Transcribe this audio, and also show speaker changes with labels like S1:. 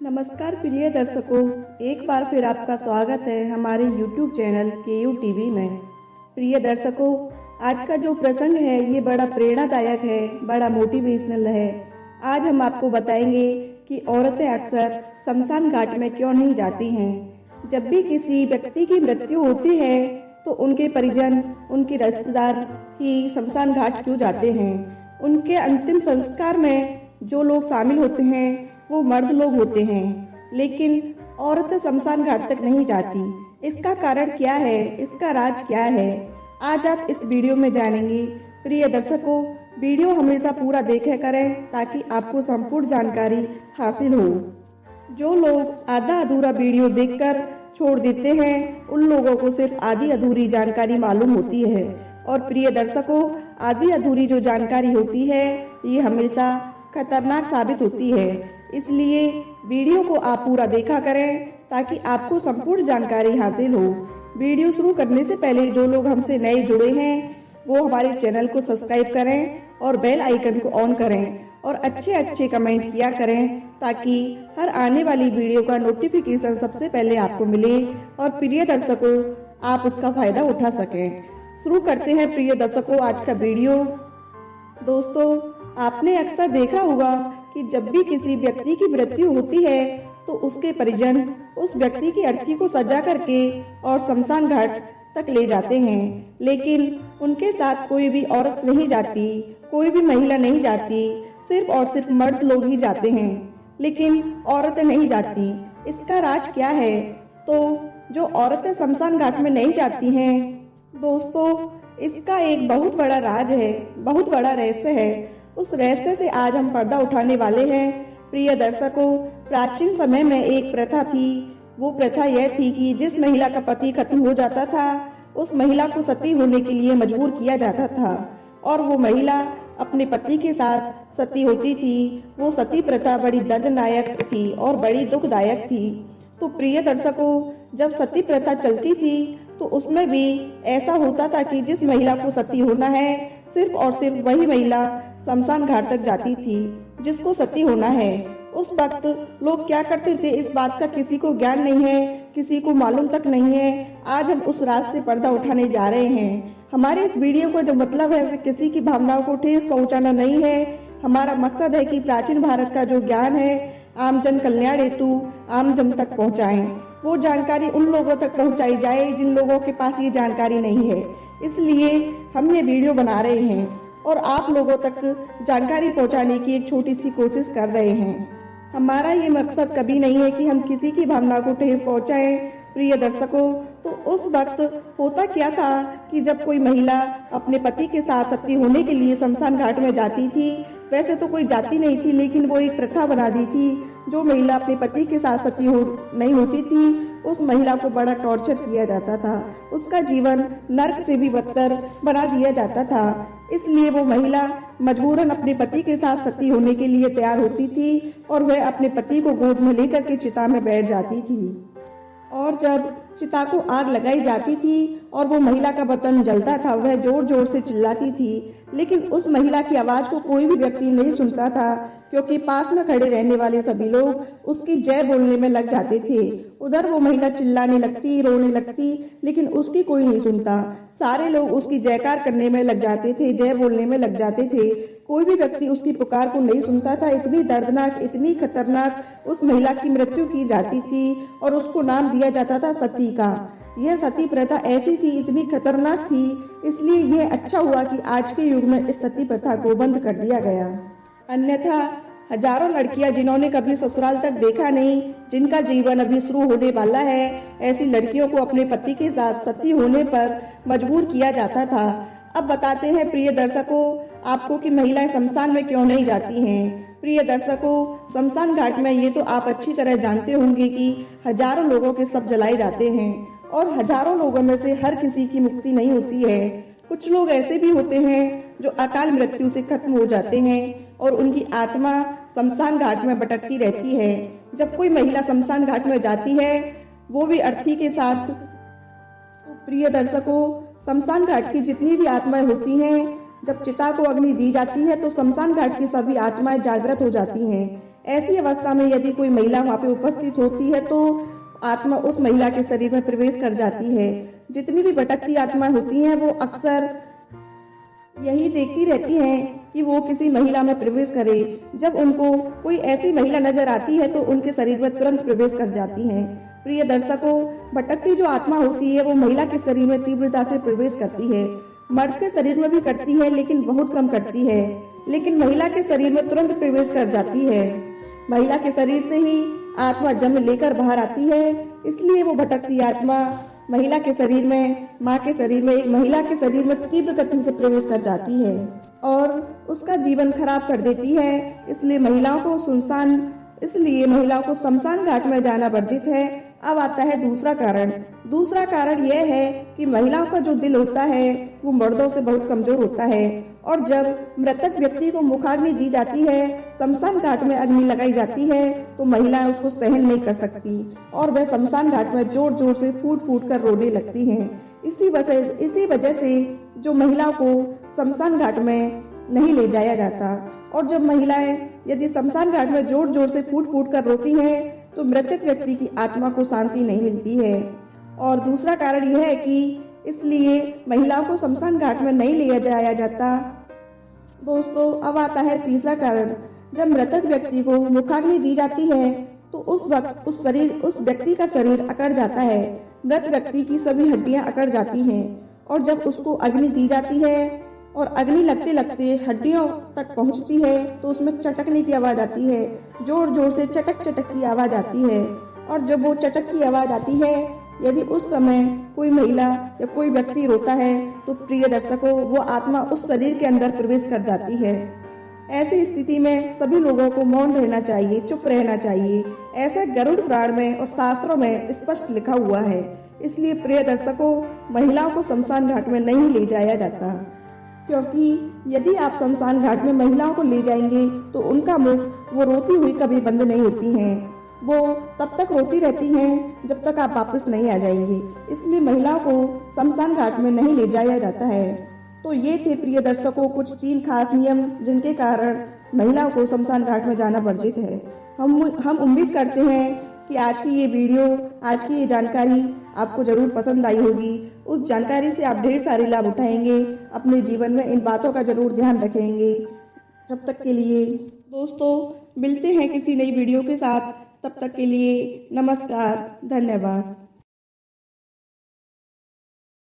S1: नमस्कार प्रिय दर्शकों, एक बार फिर आपका स्वागत है हमारे YouTube चैनल KU TV में। प्रिय दर्शकों, आज का जो प्रसंग है ये बड़ा प्रेरणादायक है, बड़ा मोटिवेशनल है। आज हम आपको बताएंगे कि औरतें अक्सर शमशान घाट में क्यों नहीं जाती हैं। जब भी किसी व्यक्ति की मृत्यु होती है तो उनके परिजन, उनके रिश्तेदार ही शमशान घाट क्यों जाते हैं। उनके अंतिम संस्कार में जो लोग शामिल होते हैं वो मर्द लोग होते हैं, लेकिन औरतें शमशान घाट तक नहीं जाती। इसका कारण क्या है, इसका राज क्या है, आज आप इस वीडियो में जानेंगे। प्रिय दर्शकों, वीडियो हमेशा पूरा देखा करें ताकि आपको संपूर्ण जानकारी हासिल हो। जो लोग आधा अधूरा वीडियो देखकर छोड़ देते हैं उन लोगों को सिर्फ आधी अधूरी जानकारी मालूम होती है। और प्रिय दर्शकों, आधी अधूरी जो जानकारी होती है ये हमेशा खतरनाक साबित होती है। इसलिए वीडियो को आप पूरा देखा करें ताकि आपको संपूर्ण जानकारी हासिल हो। वीडियो शुरू करने से पहले जो लोग हमसे नए जुड़े हैं वो हमारे चैनल को सब्सक्राइब करें और बेल आइकन को ऑन करें और अच्छे अच्छे कमेंट किया करें ताकि हर आने वाली वीडियो का नोटिफिकेशन सबसे पहले आपको मिले और प्रिय दर्शकों आप उसका फायदा उठा सकें। शुरू करते हैं प्रिय दर्शकों आज का वीडियो। दोस्तों, आपने अक्सर देखा होगा कि जब भी किसी व्यक्ति की मृत्यु होती है तो उसके परिजन उस व्यक्ति की अर्थी को सजा करके और शमशान घाट तक ले जाते हैं, लेकिन उनके साथ कोई भी औरत नहीं जाती, कोई भी महिला नहीं जाती, सिर्फ और सिर्फ मर्द लोग ही जाते हैं, लेकिन औरतें नहीं जाती। इसका राज क्या है? तो जो औरतें शमशान घाट में नहीं जाती हैं दोस्तों, इसका एक बहुत बड़ा राज है, बहुत बड़ा रहस्य है। उस रहस्य से आज हम पर्दा उठाने वाले हैं। प्रिय दर्शकों, प्राचीन समय में एक प्रथा थी। वो प्रथा यह थी कि जिस महिला का पति खत्म हो जाता था उस महिला को सती होने के लिए मजबूर किया जाता था और वो महिला अपने पति के साथ सती होती थी। वो सती प्रथा बड़ी दर्दनायक थी और बड़ी दुखदायक थी। तो प्रिय दर्शकों, जब सती प्रथा चलती थी तो उसमें भी ऐसा होता था कि जिस महिला को सती होना है सिर्फ और सिर्फ वही महिला शमशान घाट तक जाती थी जिसको सती होना है। उस वक्त लोग क्या करते थे इस बात का किसी को ज्ञान नहीं है, किसी को मालूम तक नहीं है। आज हम उस राज से पर्दा उठाने जा रहे हैं। हमारे इस वीडियो का जो मतलब है किसी की भावनाओं को ठेस पहुंचाना नहीं है। हमारा मकसद है कि प्राचीन भारत का जो ज्ञान है आम जन कल्याण हेतु आम जन तक पहुँचाएं। वो जानकारी उन लोगों तक पहुँचाई जाए जिन लोगों के पास ये जानकारी नहीं है। इसलिए हम ये वीडियो बना रहे हैं और आप लोगों तक जानकारी पहुंचाने की एक छोटी सी कोशिश कर रहे हैं। हमारा ये मकसद कभी नहीं है कि हम किसी की भावना को ठेस पहुंचाएं। प्रिय दर्शकों, तो उस वक्त होता क्या था कि जब कोई महिला अपने पति के साथ सती होने के लिए शमशान घाट में जाती थी, वैसे तो कोई जाती नहीं थी लेकिन वो एक प्रथा बना दी थी। जो महिला अपने पति के साथ सती नहीं होती थी उस महिला को बड़ा टॉर्चर किया जाता था, उसका जीवन नर्क से भी बदतर बना दिया जाता था। इसलिए वो महिला मजबूरन अपने पति के साथ सती होने के लिए तैयार होती थी और वह अपने पति को गोद में लेकर के चिता में बैठ जाती थी। और जब चिता को आग लगाई जाती थी और वो महिला का बदन जलता था, वह जोर जोर से चिल्लाती थी, लेकिन उस महिला की आवाज को कोई भी व्यक्ति नहीं सुनता था क्योंकि पास में खड़े रहने वाले सभी लोग उसकी जय बोलने में लग जाते थे। उधर वो महिला चिल्लाने लगती, रोने लगती, लेकिन उसकी कोई नहीं सुनता। सारे लोग उसकी जयकार करने में लग जाते थे, जय बोलने में लग जाते थे। कोई भी व्यक्ति उसकी पुकार को नहीं सुनता था। इतनी दर्दनाक, इतनी खतरनाक उस महिला की मृत्यु की जाती थी और उसको नाम दिया जाता था सती का। यह सती प्रथा ऐसी थी, इतनी खतरनाक थी, इसलिए यह अच्छा हुआ कि आज के युग में इस सती प्रथा को बंद कर दिया गया। अन्यथा हजारों लड़कियां जिन्होंने कभी ससुराल तक देखा नहीं, जिनका जीवन अभी शुरू होने वाला है, ऐसी लड़कियों को अपने पति के साथ सती होने पर मजबूर किया जाता था। अब बताते हैं प्रिय दर्शकों आपको कि महिलाएं शमशान में क्यों नहीं जाती हैं। प्रिय दर्शकों, शमशान घाट में ये तो आप अच्छी तरह जानते होंगे कि हजारों लोगों के शव जलाए जाते हैं और हजारों लोगों में से हर किसी की मुक्ति नहीं होती है। कुछ लोग ऐसे भी होते हैं जो अकाल मृत्यु से खत्म हो जाते हैं और उनकी आत्मा शमशान घाट में भटकती रहती है। जब कोई महिला शमशान घाट में जाती है वो भी अर्थी के साथ। तो प्रिय दर्शकों, शमशान घाट की जितनी भी आत्माएं होती हैं, जब चिता को अग्नि दी जाती है तो शमशान घाट की सभी आत्माएं जागृत हो जाती हैं। ऐसी अवस्था में यदि कोई महिला वहाँ पे उपस्थित होती है तो आत्मा उस महिला के शरीर में प्रवेश कर जाती है। जितनी भी भटकती आत्मा होती हैं वो अक्सर यही देखती रहती हैं कि वो किसी महिला में प्रवेश करे। जब उनको कोई ऐसी महिला नजर आती है तो उनके शरीर में तुरंत प्रवेश कर जाती हैं। प्रिय दर्शकों, भटकती जो आत्मा होती है वो महिला के शरीर में तीव्रता से प्रवेश करती है। मर्द के शरीर में भी करती है लेकिन बहुत कम करती है, लेकिन महिला के शरीर में तुरंत प्रवेश कर जाती है। महिला के शरीर से ही आत्मा जन्म लेकर बाहर आती है, इसलिए वो भटकती आत्मा महिला के शरीर में, माँ के शरीर में, एक महिला के शरीर में तीव्र गति से प्रवेश कर जाती है और उसका जीवन खराब कर देती है। इसलिए महिलाओं को शमशान घाट में जाना वर्जित है। अब आता है दूसरा कारण। दूसरा कारण यह है कि महिलाओं का जो दिल होता है वो मर्दों से बहुत कमजोर होता है और जब मृतक व्यक्ति को मुखाग्नि दी जाती है, शमशान घाट में अग्नि लगाई जाती है तो महिलाएं उसको सहन नहीं कर सकती और वह शमशान घाट में जोर जोर से फूट फूट कर रोने लगती हैं। इसी वजह से जो महिलाओं को शमशान घाट में नहीं ले जाया जाता और जब महिलाएं यदि शमशान घाट में जोर जोर से फूट फूट कर रोती हैं तो मृतक व्यक्ति की आत्मा को शांति नहीं मिलती है। और दूसरा कारण यह है कि इसलिए महिलाओं को शमशान घाट में नहीं लिया जाया जाता। दोस्तों, अब आता है तीसरा कारण। जब मृतक व्यक्ति को मुखाग्नि दी जाती है तो उस वक्त उस व्यक्ति का शरीर अकड़ जाता है। मृत व्यक्ति की सभी हड्डियां अकड़ जाती हैं और जब उसको अग्नि दी जाती है और अग्नि लगते लगते हड्डियों तक पहुंचती है तो उसमें चटकने की आवाज आती है। जोर जोर से चटक चटक की आवाज आती है और जब वो चटक की आवाज आती है, यदि उस समय कोई महिला या कोई व्यक्ति रोता है तो प्रिय दर्शकों, वो आत्मा उस शरीर के अंदर प्रवेश कर जाती है। ऐसी स्थिति में सभी लोगों को मौन रहना चाहिए, चुप रहना चाहिए। ऐसा गरुड़ पुराण में और शास्त्रों में स्पष्ट लिखा हुआ है। इसलिए प्रिय दर्शकों, महिलाओं को शमशान घाट में नहीं ले जाया जाता, क्योंकि यदि आप शमशान घाट में महिलाओं को ले जाएंगे तो उनका मुख वो रोती हुई कभी बंद नहीं होती हैं। वो तब तक रोती रहती हैं जब तक आप वापस नहीं आ जाएंगे। इसलिए महिलाओं को शमशान घाट में नहीं ले जाया जाता है। तो ये थे प्रिय दर्शकों कुछ 3 खास नियम जिनके कारण महिलाओं को शमशान घाट में जाना वर्जित है। हम उम्मीद करते हैं कि आज की ये वीडियो, आज की ये जानकारी आपको जरूर पसंद आई होगी। उस जानकारी से आप ढेर सारे लाभ उठाएंगे, अपने जीवन में इन बातों का जरूर ध्यान रखेंगे। तब तक के लिए दोस्तों, मिलते हैं किसी नई वीडियो के साथ। तब तक के लिए नमस्कार, धन्यवाद।